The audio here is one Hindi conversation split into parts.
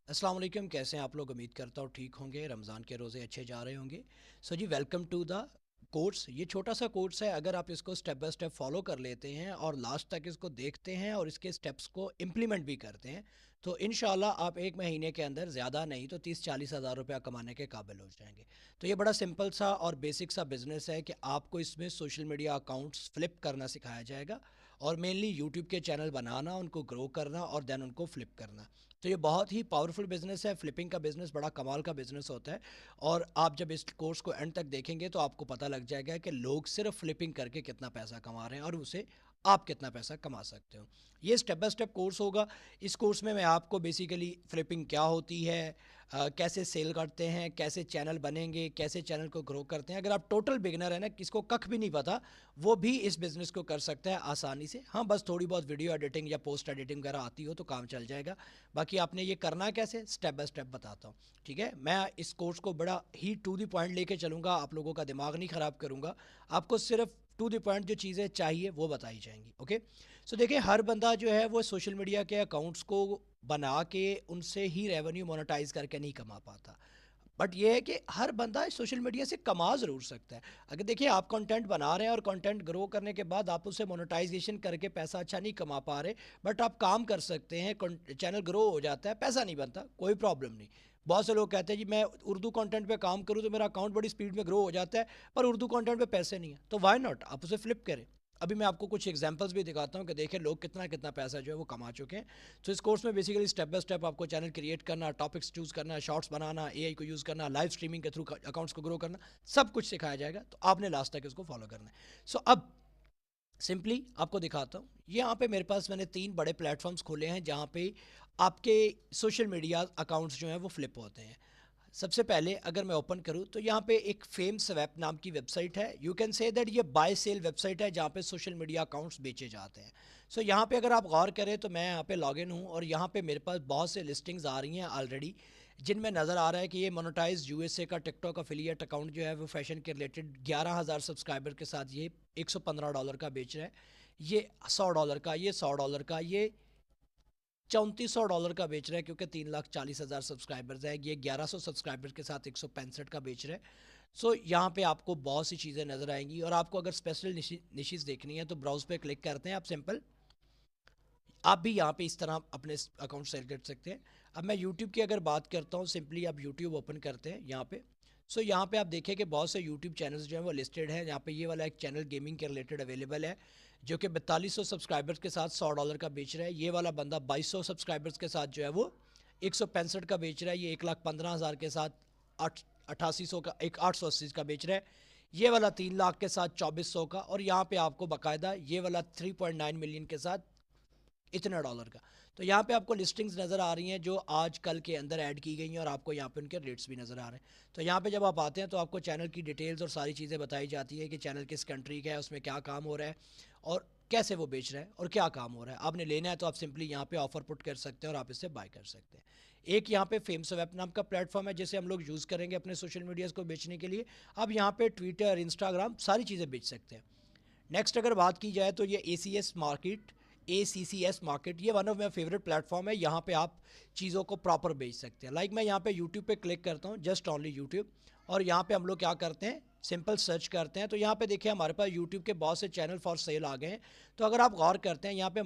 अस्सलाम वालेकुम। कैसे हैं आप लोग? उम्मीद करता हूँ ठीक होंगे, रमज़ान के रोज़े अच्छे जा रहे होंगे। सो जी, वेलकम टू द कोर्स। ये छोटा सा कोर्स है, अगर आप इसको स्टेप बाय स्टेप फॉलो कर लेते हैं और लास्ट तक इसको देखते हैं और इसके स्टेप्स को इम्प्लीमेंट भी करते हैं तो इंशाल्लाह आप एक महीने के अंदर ज़्यादा नहीं तो 30-40 हज़ार रुपया कमाने के काबिल हो जाएंगे। तो ये बड़ा सिंपल सा और बेसिक सा बिजनेस है कि आपको इसमें सोशल मीडिया अकाउंट्स फ्लिप करना सिखाया जाएगा और मेनली यूट्यूब के चैनल बनाना, उनको ग्रो करना और देन उनको फ्लिप करना। तो ये बहुत ही पावरफुल बिजनेस है। फ्लिपिंग का बिजनेस बड़ा कमाल का बिजनेस होता है और आप जब इस कोर्स को एंड तक देखेंगे तो आपको पता लग जाएगा कि लोग सिर्फ फ्लिपिंग करके कितना पैसा कमा रहे हैं और उसे आप कितना पैसा कमा सकते हो। ये स्टेप बाय स्टेप कोर्स होगा। इस कोर्स में मैं आपको बेसिकली फ्लिपिंग क्या होती है, कैसे सेल करते हैं, कैसे चैनल बनेंगे, कैसे चैनल को ग्रो करते हैं। अगर आप टोटल बिगनर है ना, किसको कख भी नहीं पता, वो भी इस बिज़नेस को कर सकता है आसानी से। हाँ, बस थोड़ी बहुत वीडियो एडिटिंग या पोस्ट एडिटिंग वगैरह आती हो तो काम चल जाएगा। बाकी आपने ये करना कैसे, स्टेप बाय स्टेप बताता हूँ। ठीक है, मैं इस कोर्स को बड़ा ही टू द पॉइंट लेके चलूँगा, आप लोगों का दिमाग नहीं ख़राब करूँगा। आपको सिर्फ टू द पॉइंट जो चीज़ें चाहिए वो बताई जाएंगी। ओके, सो देखिए, हर बंदा जो है वो सोशल मीडिया के अकाउंट्स को बना के उनसे ही रेवेन्यू मोनेटाइज करके नहीं कमा पाता। बट ये है कि हर बंदा सोशल मीडिया से कमा ज़रूर सकता है। अगर देखिए, आप कंटेंट बना रहे हैं और कंटेंट ग्रो करने के बाद आप उसे मोनेटाइजेशन करके पैसा अच्छा नहीं कमा पा रहे, बट आप काम कर सकते हैं, चैनल ग्रो हो जाता है, पैसा नहीं बनता, कोई प्रॉब्लम नहीं। बहुत से लोग कहते हैं जी मैं उर्दू कंटेंट पे काम करूँ तो मेरा अकाउंट बड़ी स्पीड में ग्रो हो जाता है, पर उर्दू कंटेंट पे पैसे नहीं है, तो वाई नॉट आप उसे फ्लिप करें। अभी मैं आपको कुछ एग्जांपल्स भी दिखाता हूँ कि देखिए लोग कितना कितना पैसा जो है वो कमा चुके हैं। तो इस कोर्स में बेसिकली स्टेप बाय स्टेप आपको चैनल क्रिएट करना, टॉपिक्स चूज़ करना, शॉर्ट्स बनाना, एआई को यूज़ करना, लाइव स्ट्रीमिंग के थ्रू अकाउंट्स को ग्रो करना, सब कुछ सिखाया जाएगा। तो आपने लास्ट तक इसको फॉलो करना है। सो अब सिंपली आपको दिखाता हूँ। यहाँ पे मेरे पास मैंने 3 बड़े प्लेटफॉर्म्स खोले हैं जहाँ पे आपके सोशल मीडिया अकाउंट्स जो हैं वो फ्लिप होते हैं। सबसे पहले अगर मैं ओपन करूँ तो यहाँ पे एक फेम स्वैप नाम की वेबसाइट है। यू कैन से दैट ये बाय सेल वेबसाइट है जहाँ पे सोशल मीडिया अकाउंट्स बेचे जाते हैं। सो यहाँ पे अगर आप गौर करें तो मैं यहाँ पे लॉगिन हूँ और यहाँ पे मेरे पास बहुत से लिस्टिंग्स आ रही हैं ऑलरेडी, जिनमें नज़र आ रहा है कि ये मोनेटाइज यूएसए का टिकटॉक अफिलिएट अकाउंट जो है वो फैशन के रिलेटेड 11,000 सब्सक्राइबर के साथ ये $115 का बेच रहा है, ये $100 का, ये $100 का, ये $3400 का बेच रहा है क्योंकि 3,40,000 सब्सक्राइबर्स है। ये 1100 सब्सक्राइबर के साथ 165 का बेच रहा है। सो यहाँ पे आपको बहुत सी चीज़ें नज़र आएंगी और आपको अगर स्पेशल निशीज देखनी है तो ब्राउज पे क्लिक करते हैं आप, सिंपल आप भी यहाँ पे इस तरह अपने अकाउंट सेल कर सकते हैं। अब मैं यूट्यूब की अगर बात करता हूँ, सिंपली आप यूट्यूब ओपन करते हैं यहाँ पे। सो यहाँ पे आप देखें कि बहुत से यूट्यूब चैनल्स जो हैं वो लिस्टेड हैं। यहाँ पे ये वाला एक चैनल गेमिंग के रिलेटेड अवेलेबल है जो कि 4200 सब्सक्राइबर्स के साथ $100 का बेच रहा है। ये वाला बंदा 2200 सब्सक्राइबर्स के साथ जो है वो 165 का बेच रहा है। ये 1,15,000 के साथ 8800 का, 880 का बेच रहा है। ये वाला 3 लाख के साथ 2400 का, और यहाँ पे आपको बाकायदा ये वाला 3.9 मिलियन के साथ इतना डॉलर का। तो यहाँ पे आपको लिस्टिंग्स नज़र आ रही हैं जो आज कल के अंदर ऐड की गई हैं और आपको यहाँ पे उनके रेट्स भी नज़र आ रहे हैं। तो यहाँ पे जब आप आते हैं तो आपको चैनल की डिटेल्स और सारी चीज़ें बताई जाती है कि चैनल किस कंट्री का है, उसमें क्या काम हो रहा है और कैसे वो बेच रहा है और क्या काम हो रहा है। आपने लेना है तो आप सिंपली यहाँ पे ऑफर पुट कर सकते हैं और आप इससे बाय कर सकते हैं। एक यहाँ पे फेम स्वैप नाम का प्लेटफॉर्म है जिसे हम लोग यूज़ करेंगे अपने सोशल मीडियाज़ को बेचने के लिए। आप यहाँ पे ट्विटर, इंस्टाग्राम सारी चीज़ें बेच सकते हैं। नेक्स्ट अगर बात की जाए तो ये ACS मार्केट, ये one of my favourite platform है। यहाँ पे आप चीज़ों को प्रॉपर बेच सकते हैं। लाइक मैं यहाँ पे यूट्यूब पे क्लिक करता हूँ, जस्ट ओनली यूट्यूब, और यहाँ पे हम लोग क्या करते हैं, सिंपल सर्च करते हैं। तो यहाँ पे देखिए हमारे पास यूट्यूब के बहुत से चैनल फॉर सेल आ गए हैं। तो अगर आप गौर करते हैं यहाँ पे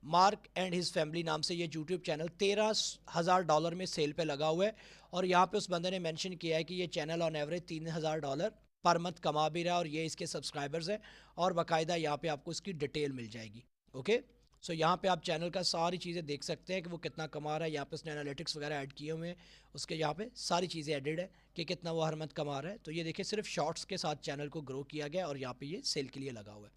मार्क एंड हिज फैमिली नाम से ये यूट्यूब चैनल $13,000 में सेल पे लगा हुआ है। और यहाँ पे उस बंदे ने मेंशन किया है कि ये channel on average $3,000 per month कमा भी रहा है और ये इसके सब्सक्राइबर्स हैं। और बाकायदा यहाँ पे आपको इसकी डिटेल मिल जाएगी। ओके, सो यहाँ पे आप चैनल का सारी चीज़ें देख सकते हैं कि वो कितना कमा रहा है। यहाँ पे उसने एनालिटिक्स वगैरह ऐड किए हुए हैं, उसके यहाँ पे सारी चीज़ें एडेड है कि कितना वो हर मंथ कमा रहा है। तो ये देखिए सिर्फ शॉर्ट्स के साथ चैनल को ग्रो किया गया और यहाँ पे ये सेल के लिए लगा हुआ है।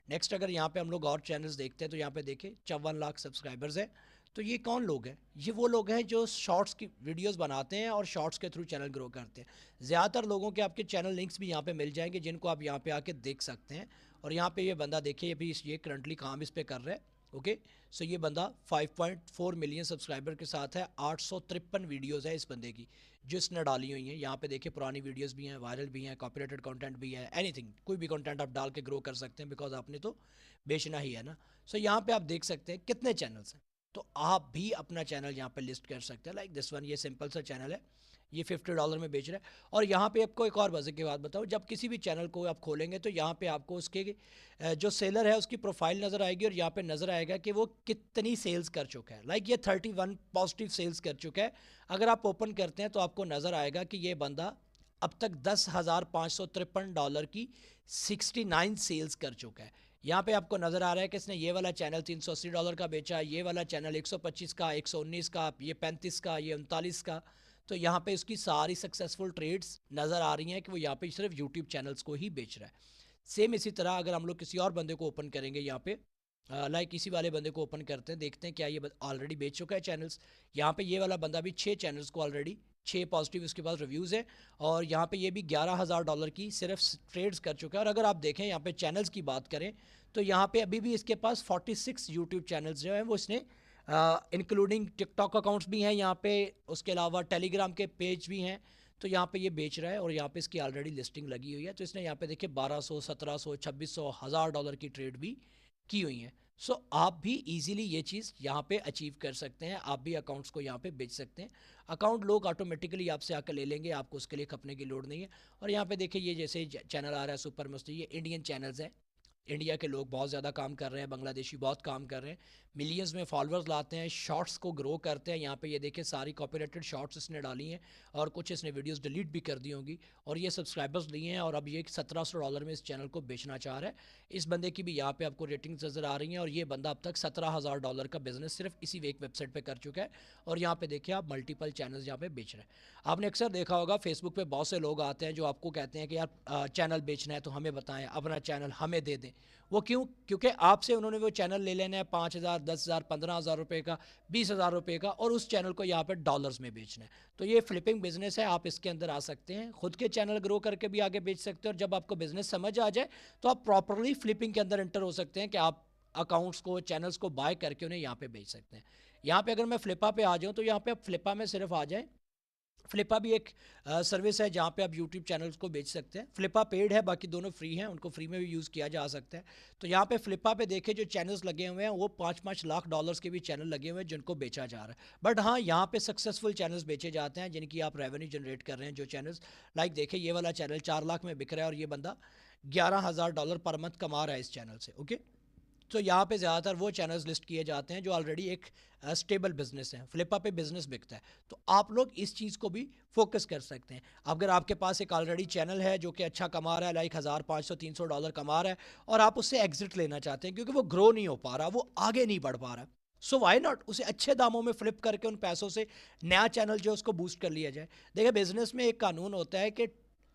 नेक्स्ट अगर यहाँ पे हम लोग और चैनल्स देखते हैं तो यहाँ पे देखें 54 लाख सब्सक्राइबर्स हैं। तो ये कौन लोग हैं? ये वो लोग हैं जो शॉर्ट्स की वीडियोस बनाते हैं और शॉर्ट्स के थ्रू चैनल ग्रो करते हैं। ज़्यादातर लोगों के आपके चैनल लिंक्स भी यहाँ पे मिल जाएंगे जिनको आप यहाँ पे आके देख सकते हैं। और यहाँ पे ये बंदा देखिए अभी ये करंटली काम इस पर कर रहा है। ओके, सो ये बंदा 5.4 मिलियन सब्सक्राइबर के साथ है। 853 वीडियोज़ है इस बंदे की जो इसने डाली हुई हैं। यहाँ पे देखिए पुरानी वीडियोस भी हैं, वायरल भी हैं, कॉपीराइटेड कंटेंट भी है, एनीथिंग, कोई भी कंटेंट आप डाल के ग्रो कर सकते हैं बिकॉज आपने तो बेचना ही है ना। सो यहाँ पे आप देख सकते हैं कितने चैनल्स हैं। तो आप भी अपना चैनल यहाँ पे लिस्ट कर सकते हैं। लाइक दिस वन, ये सिंपल सा चैनल है, ये $50 में बेच रहा है। और यहाँ पे आपको एक और मजे की बात बताऊँ, जब किसी भी चैनल को आप खोलेंगे तो यहाँ पे आपको उसके जो सेलर है उसकी प्रोफाइल नज़र आएगी, और यहाँ पे नज़र आएगा कि वो कितनी सेल्स कर चुका है। लाइक ये 31 पॉजिटिव सेल्स कर चुका है। अगर आप ओपन करते हैं तो आपको नज़र आएगा कि ये बंदा अब तक $10,553 की 69 सेल्स कर चुका है। यहाँ पे आपको नज़र आ रहा है कि इसने ये वाला चैनल $380 का बेचा, ये वाला चैनल 125 का, 119 का, ये 35 का, ये 39 का। तो यहाँ पे उसकी सारी सक्सेसफुल ट्रेड्स नज़र आ रही हैं कि वो यहाँ पे सिर्फ यूट्यूब चैनल्स को ही बेच रहा है। सेम इसी तरह अगर हम लोग किसी और बंदे को ओपन करेंगे, यहाँ पे लाइक इसी वाले बंदे को ओपन करते हैं, देखते हैं क्या ये ऑलरेडी बेच चुका है चैनल्स। यहाँ पे ये वाला बंदा भी 6 चैनल्स को ऑलरेडी 6 पॉजिटिव उसके पास रिव्यूज़ है, और यहाँ पे ये भी $11,000 की सिर्फ ट्रेड्स कर चुका है। और अगर आप देखें यहाँ पे चैनल्स की बात करें तो यहाँ पे अभी भी इसके पास 46 यूट्यूब चैनल्स जो हैं वो इसने इंक्लूडिंग टिकटॉक अकाउंट्स भी हैं यहाँ पे, उसके अलावा टेलीग्राम के पेज भी हैं। तो यहाँ पे ये बेच रहा है, और यहाँ पे इसकी ऑलरेडी लिस्टिंग लगी हुई है। तो इसने यहाँ पे देखिए 1200, 1700, 2600, $1000 की ट्रेड भी की हुई हैं। सो आप भी इजीली ये चीज़ यहाँ पे अचीव कर सकते हैं, आप भी अकाउंट्स को यहाँ पे बेच सकते हैं। अकाउंट लोग ऑटोमेटिकली आपसे आकर ले लेंगे, आपको उसके लिए खपने की लोड नहीं है। और यहाँ पे देखिए ये जैसे चैनल आ रहा है सुपर मस्ती, ये इंडियन चैनल्स हैं। इंडिया के लोग बहुत ज़्यादा काम कर रहे हैं, बांग्लादेशी बहुत काम कर रहे हैं, मिलियंस में फॉलोअर्स लाते हैं, शॉर्ट्स को ग्रो करते हैं। यहाँ पे ये देखें सारी कॉपीराइटेड शॉर्ट्स इसने डाली हैं, और कुछ इसने वीडियोस डिलीट भी कर दी होंगी, और ये सब्सक्राइबर्स लिए हैं, और अब ये $1700 में इस चैनल को बेचना चाह रहा है। इस बंदे की भी यहाँ पे आपको रेटिंग्स नज़र आ रही हैं, और ये बंदा अब तक $17,000 का बिजनेस सिर्फ इसी एक वेबसाइट पर कर चुका है। और यहाँ पे देखिए आप मल्टीपल चैनल्स यहाँ पे बेच रहे हैं। आपने अक्सर देखा होगा फेसबुक पे बहुत से लोग आते हैं जो आपको कहते हैं कि यार चैनल बेचना है तो हमें बताएं, अपना चैनल हमें दे दें। वो क्यों? क्योंकि आपसे उन्होंने वो चैनल ले लेना है 5,000, 10,000, 15,000 रुपये का, 20,000 रुपये का, और उस चैनल को यहाँ पे डॉलर्स में बेचना है। तो ये फ्लिपिंग बिजनेस है, आप इसके अंदर आ सकते हैं, खुद के चैनल ग्रो करके भी आगे बेच सकते हैं। और जब आपको बिजनेस समझ आ जाए तो आप प्रॉपरली फ्लिपिंग के अंदर एंटर हो सकते हैं कि आप अकाउंट्स को, चैनल्स को बाय करके उन्हें यहाँ पे बेच सकते हैं। यहाँ पे अगर मैं फ्लिपा पे आ जाऊँ तो यहाँ पे आप फ्लिपा में सिर्फ आ जाएँ। फ्लिपा भी एक सर्विस है जहाँ पे आप यूट्यूब चैनल्स को बेच सकते हैं। फ्लिपा पेड है, बाकी दोनों फ्री हैं, उनको फ्री में भी यूज़ किया जा सकता है। तो यहाँ पे फ्लिपा पे देखें जो चैनल्स लगे हुए हैं वो $5-5 लाख के भी चैनल लगे हुए हैं जिनको बेचा जा रहा है। बट हाँ, यहाँ पे सक्सेसफुल चैनल्स बेचे जाते हैं जिनकी आप रेवेन्यू जनरेट कर रहे हैं। जो चैनल्स लाइक देखें ये वाला चैनल 4 लाख में बिक रहा है, और ये बंदा $11,000 पर मंथ कमा रहा है इस चैनल से। ओके, तो यहाँ पे ज़्यादातर वो चैनल्स लिस्ट किए जाते हैं जो ऑलरेडी एक स्टेबल बिजनेस है। फ्लिपा पे बिजनेस बिकता है, तो आप लोग इस चीज़ को भी फोकस कर सकते हैं। अगर आपके पास एक ऑलरेडी चैनल है जो कि अच्छा कमा रहा है, लाइक $1,500-300 कमा रहा है, और आप उससे एग्जिट लेना चाहते हैं क्योंकि वो ग्रो नहीं हो पा रहा, वो आगे नहीं बढ़ पा रहा, सो वाई नॉट उसे अच्छे दामों में फ्लिप करके उन पैसों से नया चैनल जो उसको बूस्ट कर लिया जाए। देखिए बिजनेस में एक कानून होता है कि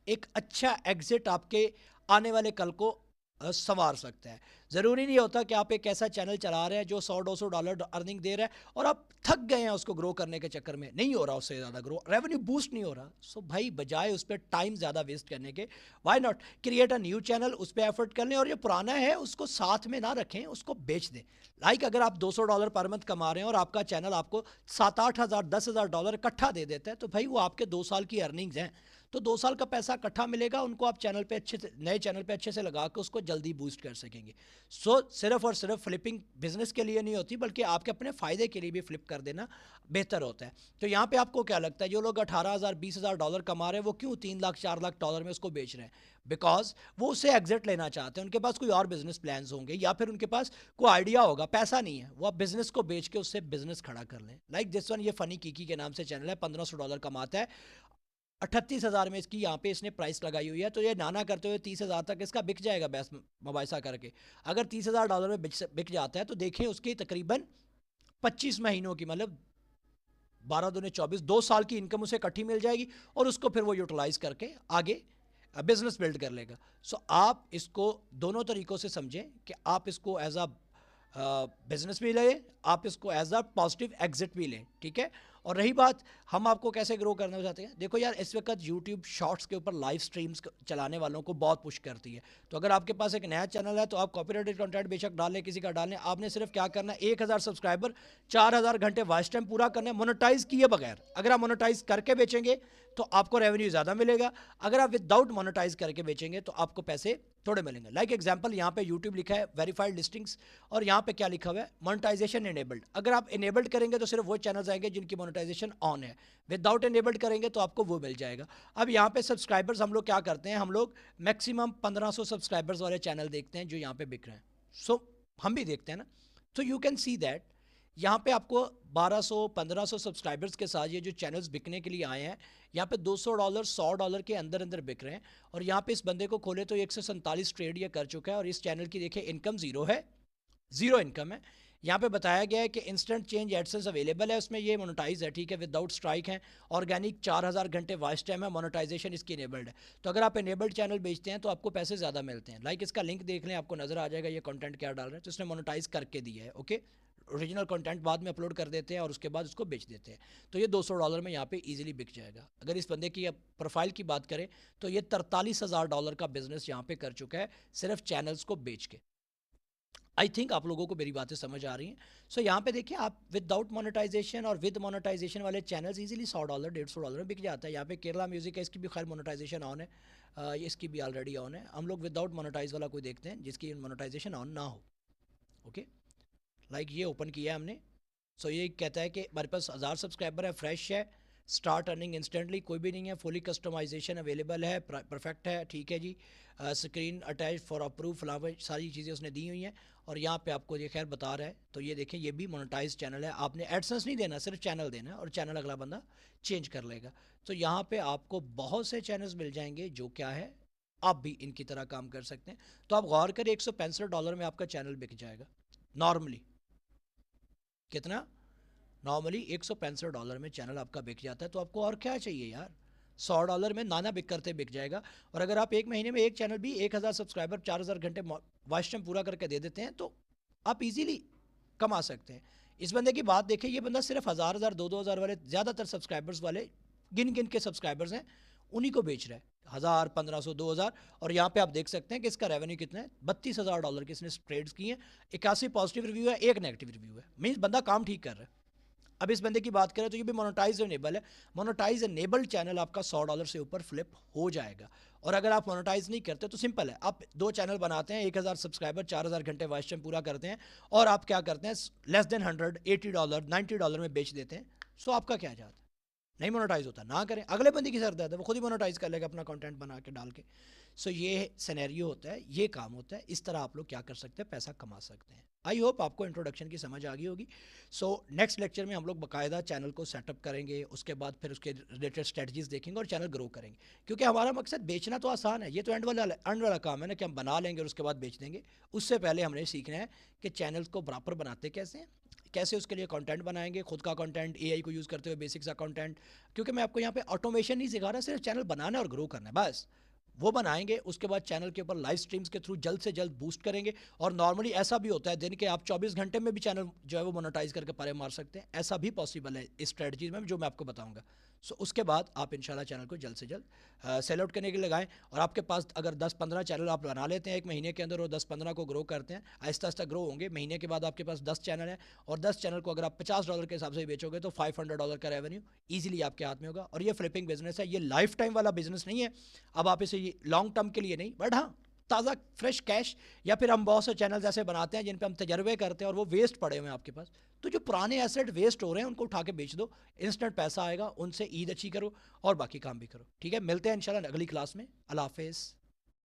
एक अच्छा एग्जिट आपके आने वाले कल को संवार सकता है। ज़रूरी नहीं होता कि आप एक ऐसा चैनल चला रहे हैं जो $100-200 अर्निंग दे रहा है और आप थक गए हैं उसको ग्रो करने के चक्कर में, नहीं हो रहा उससे ज़्यादा ग्रो, रेवेन्यू बूस्ट नहीं हो रहा। सो भाई बजाय उस पर टाइम ज़्यादा वेस्ट करने के, why not create a new channel, उस पर एफर्ट कर लें, और ये पुराना है उसको साथ में ना रखें, उसको बेच दें। लाइक अगर आप $200 पर मंथ कमा रहे हैं और आपका चैनल आपको 7-8 हज़ार, $10,000 इकट्ठा दे देता है, तो भाई वो आपके 2 साल की अर्निंग्स हैं। तो 2 साल का पैसा इकट्ठा मिलेगा, उनको आप चैनल पे अच्छे से, नए चैनल पे अच्छे से लगा के उसको जल्दी बूस्ट कर सकेंगे। सो सिर्फ और सिर्फ फ्लिपिंग बिजनेस के लिए नहीं होती, बल्कि आपके अपने फ़ायदे के लिए भी फ्लिप कर देना बेहतर होता है। तो यहाँ पे आपको क्या लगता है, जो लोग 18,000, $20,000 कमा रहे हैं वो क्यों 3 लाख, 4 लाख डॉलर में उसको बेच रहे हैं? बिकॉज वो उससे एग्जिट लेना चाहते हैं, उनके पास कोई और बिजनेस प्लान्स होंगे, या फिर उनके पास कोई आइडिया होगा, पैसा नहीं है, वो आप बिजनेस को बेच के उससे बिजनेस खड़ा कर लें। लाइक दिस वन, ये फनी कीकी के नाम से चैनल है, $1,500 कमाता है, 38,000 में इसकी यहाँ पे इसने प्राइस लगाई हुई है। तो ये नाना करते हुए 30,000 तक इसका बिक जाएगा बेस्ट मुबाइसा करके। अगर $30,000 में बिक जाता है तो देखें उसकी तकरीबन 25 महीनों की, मतलब 12 दूने 24, 2 साल की इनकम उसे इकट्ठी मिल जाएगी, और उसको फिर वो यूटिलाइज करके आगे बिजनेस बिल्ड कर लेगा। सो आप इसको दोनों तरीक़ों से समझें कि आप इसको एज अ बिजनेस भी लें, आप इसको एज अ पॉजिटिव एग्जिट भी लें, ठीक है। और रही बात हम आपको कैसे ग्रो करना चाहते हैं, देखो यार इस वक्त यूट्यूब शॉर्ट्स के ऊपर लाइव स्ट्रीम्स चलाने वालों को बहुत पुश करती है। तो अगर आपके पास एक नया चैनल है तो आप कॉपीराइटेड कंटेंट बेशक डालें, किसी का डालें, आपने सिर्फ क्या करना है, 1,000 सब्सक्राइबर, 4,000 घंटे वॉच टाइम पूरा करना है मोनेटाइज किए बगैर। अगर आप मोनेटाइज करके बेचेंगे तो आपको रेवेन्यू ज़्यादा मिलेगा, अगर आप विदाउट मोनेटाइज करके बेचेंगे तो आपको पैसे थोड़े मिलेंगे। लाइक एग्जांपल यहाँ पे यूट्यूब लिखा है वेरीफाइड लिस्टिंग्स, और यहाँ पे क्या लिखा हुआ है मोनेटाइजेशन इनेबल्ड। अगर आप इनेबल्ड करेंगे तो सिर्फ वो चैनल्स आएंगे जिनकी मोनेटाइजेशन ऑन है, विदाउट इनेबल्ड करेंगे तो आपको वो मिल जाएगा। अब यहाँ पे सब्सक्राइबर्स हम लोग क्या करते हैं, हम लोग मैक्सिमम 1500 सब्सक्राइबर्स वाले चैनल देखते हैं जो यहाँ पे बिक रहे हैं। सो हम भी देखते हैं ना, तो यू कैन सी दैट यहाँ पे आपको 1200-1500 सब्सक्राइबर्स के साथ ये जो चैनल्स बिकने के लिए आए हैं, यहाँ पे $200 $100 के अंदर अंदर बिक रहे हैं। और यहाँ पे इस बंदे को खोले तो 147 ट्रेड ये कर चुका है, और इस चैनल की देखिए इनकम ज़ीरो है, ज़ीरो इनकम है। यहाँ पे बताया गया है कि इंस्टेंट चेंज एडसेंस अवेलेबल है, उसमें ये मोनेटाइज है, ठीक है, विदाउट स्ट्राइक है। ऑर्गेनिक 4000 घंटे वॉच टाइम है, मोनेटाइजेशन इसकी इनेबल्ड है। तो अगर आप इनेबल्ड चैनल बेचते हैं तो आपको पैसे ज़्यादा मिलते हैं। लाइक इसका लिंक देख लें, आपको नज़र आ जाएगा ये कंटेंट क्या डाल रहे हैं, तो इसने मोनेटाइज करके दिया है। ओके, ओरिजिनल कंटेंट बाद में अपलोड कर देते हैं और उसके बाद उसको बेच देते हैं। तो ये $200 में यहाँ पे इजीली बिक जाएगा। अगर इस बंदे की प्रोफाइल की बात करें तो ये $43,000 का बिजनेस यहाँ पे कर चुका है सिर्फ चैनल्स को बेच के। आई थिंक आप लोगों को मेरी बातें समझ आ रही हैं। सो यहाँ पे देखिए, आप विदाउट मोनेटाइजेशन और विद मोनेटाइजेशन वाले चैनल्स इजीली $100 $150 में बिक जाता है। यहाँ पे केरला म्यूजिक है, इसकी भी खैर मोनेटाइजेशन ऑन है, इसकी भी ऑलरेडी ऑन है। हम लोग विदाउट मोनेटाइज वाला कोई देखते हैं जिसकी मोनेटाइजेशन ऑन ना हो। ओके, लाइक ये ओपन किया है हमने। सो ये कहता है कि हमारे पास 1000 सब्सक्राइबर है, फ्रेश है, स्टार्ट अर्निंग इंस्टेंटली, कोई भी नहीं है, फुली कस्टमाइजेशन अवेलेबल है, परफेक्ट है, ठीक है जी। Screen attach for approve flower, सारी चीज़ें उसने दी हुई हैं। और यहाँ पे आपको ये खैर बता रहा है, तो ये देखें ये भी मोनेटाइज चैनल है। आपने एडसेंस नहीं देना, सिर्फ चैनल देना है, और चैनल अगला बंदा चेंज कर लेगा। तो यहाँ पे आपको बहुत से चैनल्स मिल जाएंगे जो क्या है, आप भी इनकी तरह काम कर सकते हैं। तो आप गौर करें, $165 में आपका चैनल बिक जाएगा नॉर्मली। कितना? नॉर्मली $165 में चैनल आपका बिक जाता है। तो आपको और क्या चाहिए यार, $100 में नाना बिक करते बिक जाएगा। और अगर आप एक महीने में एक चैनल भी 1000 सब्सक्राइबर 4000 घंटे वॉच टाइम पूरा करके दे देते हैं तो आप इजीली कमा सकते हैं। इस बंदे की बात देखें, ये बंदा सिर्फ 1000 2-2000 वाले ज़्यादातर सब्सक्राइबर्स वाले गिन गिन के सब्सक्राइबर्स हैं, उन्हीं को बेच रहा है, 1000 1500 2000। और यहाँ पे आप देख सकते हैं कि इसका रेवेन्यू कितना है, $32,000 के इसने ट्रेड्स किए हैं। 81 पॉजिटिव रिव्यू है, 1 नेगेटिव रिव्यू है, मीन्स बंदा काम ठीक कर रहा है। अब इस बंदे की बात करें तो ये भी मोनेटाइज इनेबल है। मोनेटाइज इनेबल्ड चैनल आपका $100 से ऊपर फ्लिप हो जाएगा। और अगर आप मोनेटाइज नहीं करते तो सिंपल है, आप 2 चैनल बनाते हैं, 1000 सब्सक्राइबर 4000 घंटे वॉच टाइम पूरा करते हैं, और आप क्या करते हैं, लेस देन 100 $80 $90 में बेच देते हैं। सो आपका क्या जाता है, नहीं मोनेटाइज होता, ना करें, अगले बंदे की सर दर्द है, वो खुद ही मोनेटाइज कर लेगा अपना कंटेंट बना के डाल के। सो ये सिनेरियो होता है, ये काम होता है, इस तरह आप लोग क्या कर सकते हैं, पैसा कमा सकते हैं। आई होप आपको इंट्रोडक्शन की समझ आ गई होगी। सो नेक्स्ट लेक्चर में हम लोग बाकायदा चैनल को सेटअप करेंगे, उसके बाद फिर उसके रिलेटेड स्ट्रेटजीज देखेंगे और चैनल ग्रो करेंगे। क्योंकि हमारा मकसद बेचना तो आसान है, ये तो एंड वाला काम है ना, कि हम बना लेंगे और उसके बाद बेच देंगे। उससे पहले हमने सीखना है कि चैनल को प्रॉपर बनाते कैसे हैं, कैसे उसके लिए कंटेंट बनाएंगे, खुद का कंटेंट, एआई को यूज़ करते हुए बेसिक सा कंटेंट। क्योंकि मैं आपको यहाँ पे ऑटोमेशन नहीं सिखा रहा, सिर्फ चैनल बनाना और ग्रो करना है बस। वो बनाएंगे, उसके बाद चैनल के ऊपर लाइव स्ट्रीम्स के थ्रू जल्द से जल्द बूस्ट करेंगे। और नॉर्मली ऐसा भी होता है दिन के आप 24 घंटे में भी चैनल जो है वो मोनेटाइज करके पारे मार सकते हैं, ऐसा भी पॉसिबल है इस स्ट्रेटजी में जो मैं आपको बताऊंगा। सो उसके बाद आप इंशाल्लाह चैनल को जल्द से जल्द सेल आउट करने के लिए लगाएं। और आपके पास अगर 10-15 चैनल आप बना लेते हैं एक महीने के अंदर, और 10-15 को ग्रो करते हैं, आहिस्ता आहिस्ता ग्रो होंगे। महीने के बाद आपके पास 10 चैनल है, और 10 चैनल को अगर आप $50 के हिसाब से बेचोगे तो $500 का रेवेन्यू ईजिली आपके हाथ में होगा। और ये फ्लिपिंग बिजनेस है, ये लाइफ टाइम वाला बिजनेस नहीं है। अब आप इसे लॉन्ग टर्म के लिए नहीं, बट हाँ ताज़ा फ्रेश कैश। या फिर हम बहुत से चैनल्स ऐसे बनाते हैं जिन पे हम तजर्बे करते हैं और वो वेस्ट पड़े हुए हैं आपके पास, तो जो पुराने एसेट वेस्ट हो रहे हैं उनको उठा के बेच दो, इंस्टेंट पैसा आएगा, उनसे ईद अच्छी करो और बाकी काम भी करो। ठीक है, मिलते हैं इंशाल्लाह अगली क्लास में। अल्लाह हाफिज़।